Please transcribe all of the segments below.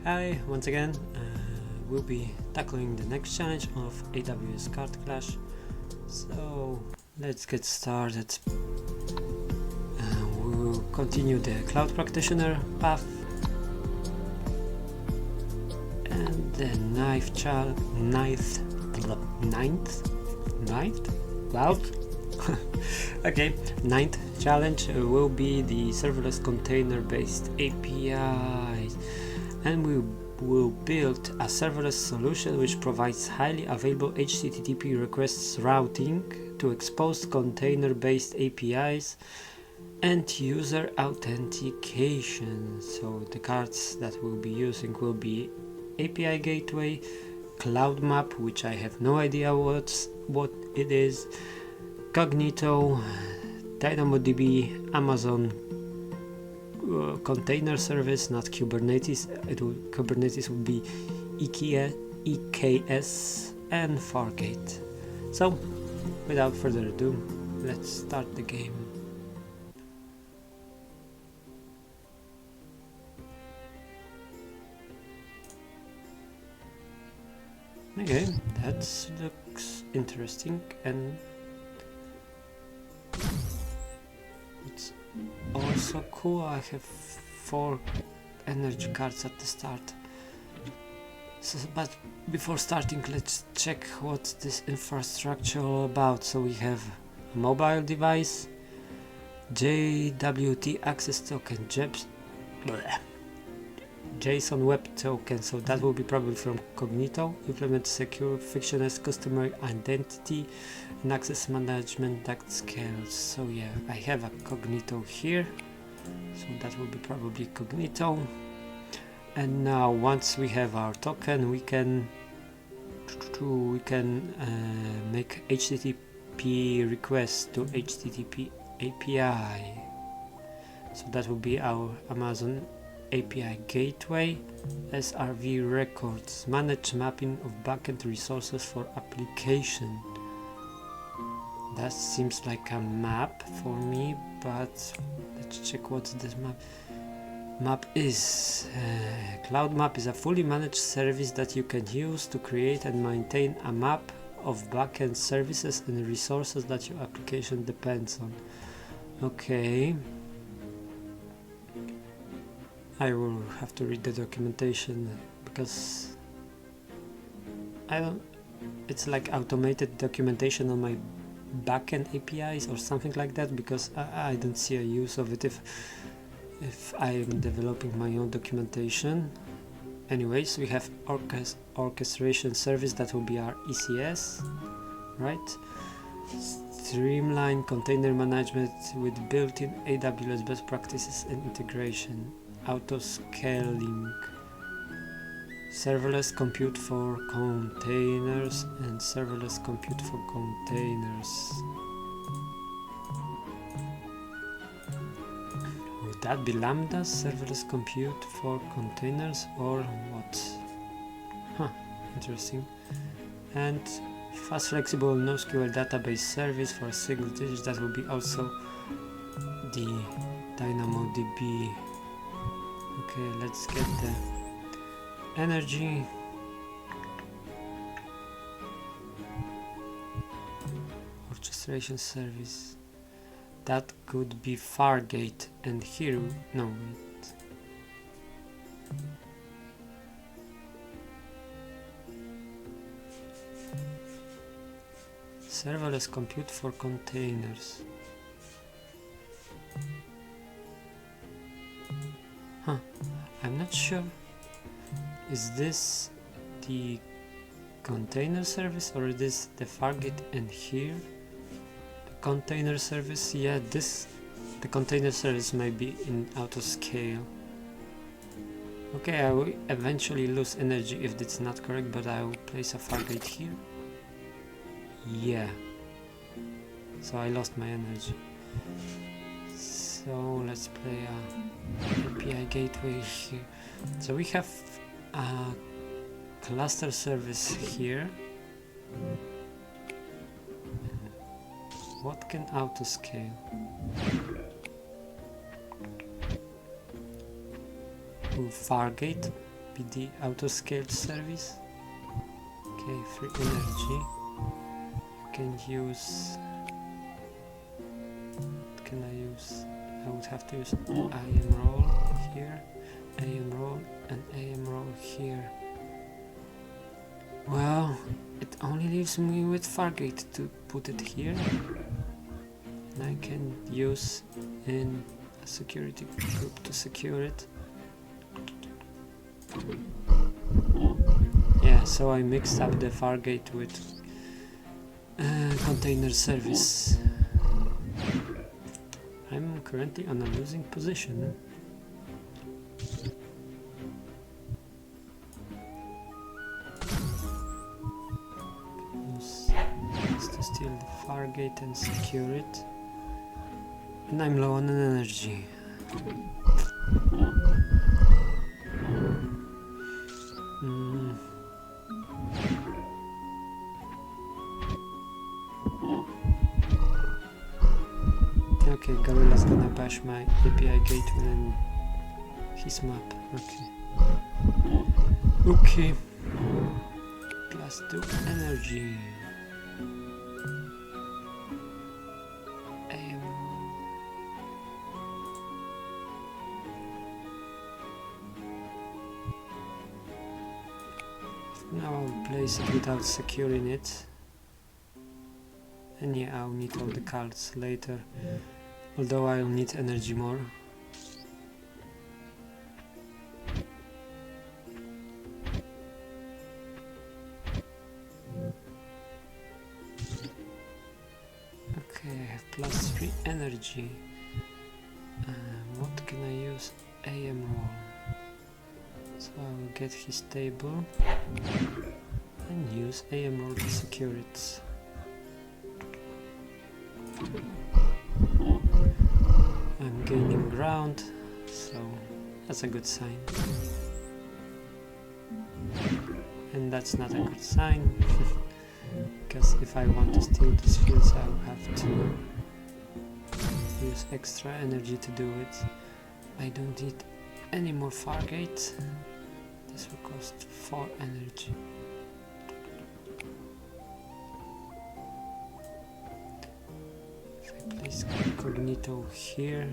Hi, once again, we'll be tackling the next challenge of AWS Card Clash. So let's get started. We'll continue the Cloud Practitioner path, and the ninth challenge will be the serverless container-based APIs, and we will build a serverless solution which provides highly available HTTP requests routing to exposed container-based APIs and user authentication. So the cards that we'll be using will be API Gateway, Cloud Map, which I have no idea what it is, Cognito, DynamoDB, Amazon Container Service, not Kubernetes. Kubernetes would be EKS, and Fargate. So, without further ado, let's start the game. Okay, that looks interesting, and it's also cool. I have 4 energy cards at the start. But before starting, let's check what's this infrastructure all about. So we have a mobile device, JWT access token, JSON web token, so that will be probably from Cognito. Implement secure frictionless customer identity and access management that scales. So yeah, I have a Cognito here, so that will be probably Cognito. And now once we have our token, we can make HTTP requests to HTTP API. So that will be our Amazon API Gateway. SRV records, manage mapping of backend resources for application. That seems like a map for me, but let's check what this map is. Cloud Map is a fully managed service that you can use to create and maintain a map of backend services and resources that your application depends on. Okay, I will have to read the documentation because it's like automated documentation on my backend APIs or something like that, because I don't see a use of it if I'm developing my own documentation. Anyways, we have orchestration service, that will be our ECS, right? Streamline container management with built-in AWS best practices and integration. Auto-scaling, serverless compute for containers and serverless compute for containers. Would that be Lambda, serverless compute for containers, or what? Interesting. And fast, flexible, NoSQL database service for a single digit, that will be also the DynamoDB. Okay, let's get the energy. Orchestration service, that could be Fargate, and here, no, wait. Serverless compute for containers. I'm not sure. Is this the container service, or is this the Fargate and here the container service? Yeah, the container service might be in auto scale. Okay, I will eventually lose energy if it's not correct, but I will place a Fargate here. Yeah, so I lost my energy. So let's play a API Gateway here. So we have a cluster service here. What can auto scale? Fargate. be the auto-scaled service. Okay, free energy. I can use... What can I use? I would have to use IAM role here, AM role, and AM role here. Well, it only leaves me with Fargate to put it here. And I can use in a security group to secure it. Yeah, so I mixed up the Fargate with container service. I'm currently on a losing position. Use to steal the Fargate and secure it. And I'm low on energy. Okay, Gorilla's gonna bash my API gateway and his map. Okay. Plus 2 energy. Now I'll place it without securing it. And yeah, I'll need all the cards later. Although I'll need energy more. Okay, I have plus 3 energy. What can I use? AM roll. So I will get his table and use AM roll to secure it. I'm gaining ground, so that's a good sign. And that's not a good sign, because if I want to steal these fields, I'll have to use extra energy to do it. I don't need any more Fargate. This will cost 4 energy. If I place Cognito here,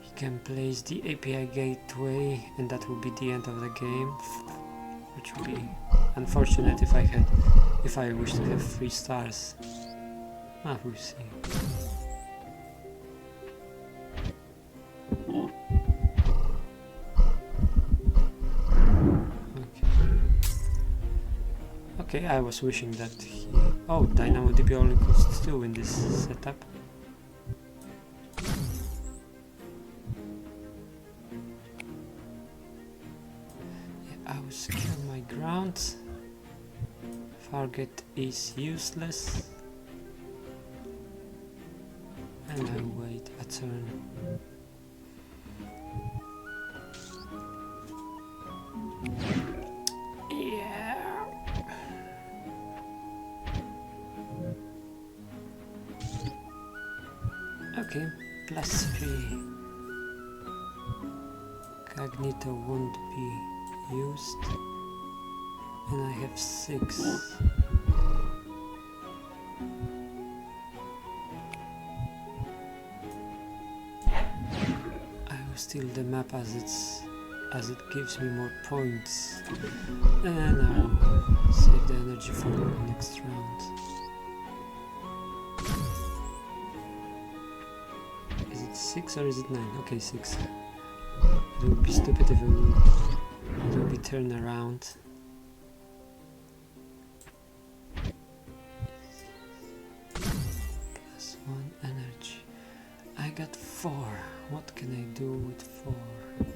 he can place the API gateway, and that will be the end of the game, which will be unfortunate if I wish to have 3 stars. We'll see. Okay, I was wishing that he... Oh, DynamoDB only costs 2 in this setup. Yeah, I will secure my ground. Fargate is useless. And I wait a turn. Okay, plus 3. Cognito won't be used. And I have 6. I will steal the map as it gives me more points. And I'll save the energy for the next round. 6 or is it 9? Okay, 6. It would be stupid if it will be turned around. Plus 1 energy. I got 4. What can I do with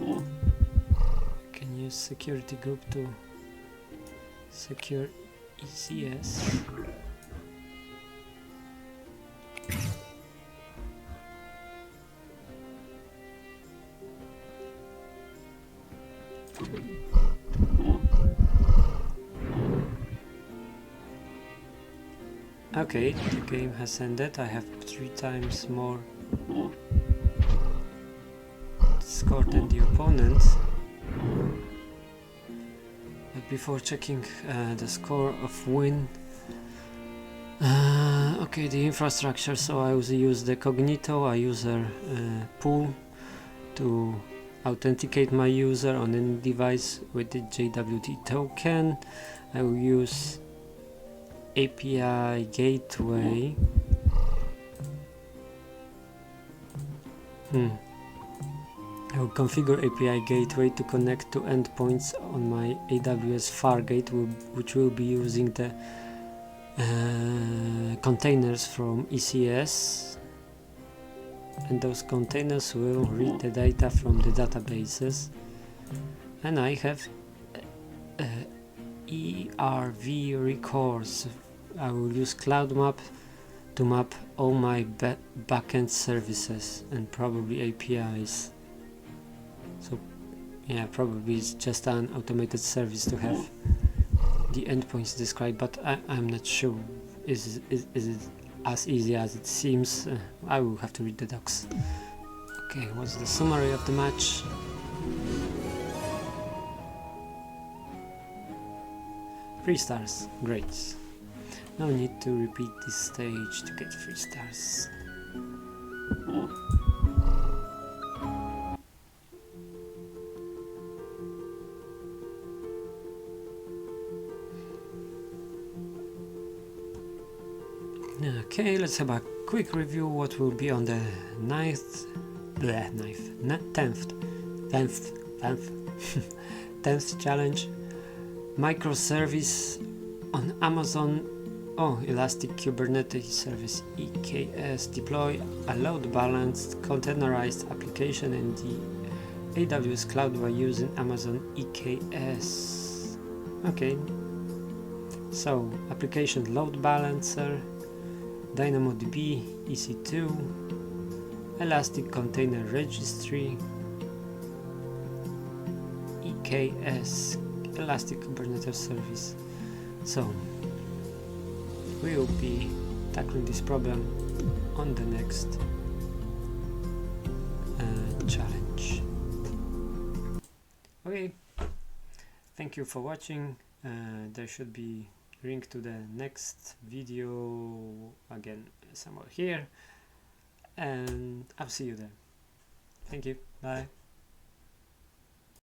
4? I can use security group to secure ECS. Okay, the game has ended. I have 3 times more score than the opponent. before checking the score of win. Okay, the infrastructure, so I will use the Cognito, a user pool, to authenticate my user on any device with the JWT token. I will use API gateway. I will configure API gateway to connect to endpoints on my AWS Fargate, which will be using the containers from ECS, and those containers will read the data from the databases. And I have ERV records. I will use Cloud Map to map all my backend services and probably APIs. So yeah, probably it's just an automated service to have the endpoints described, but I'm not sure is it as easy as it seems. I will have to read the docs. Okay, what's the summary of the match? Three stars, great. No need to repeat this stage to get 3 stars. Okay, let's have a quick review what will be on the 10th challenge. Microservice on Amazon. Elastic Kubernetes Service EKS. Deploy a load balanced containerized application in the AWS Cloud by using Amazon EKS. Okay, so application load balancer, DynamoDB EC2, Elastic Container Registry, EKS, Elastic Kubernetes Service. So we will be tackling this problem on the next challenge. Okay, thank you for watching. There should be link to the next video again somewhere here, and I'll see you there. Thank you, bye.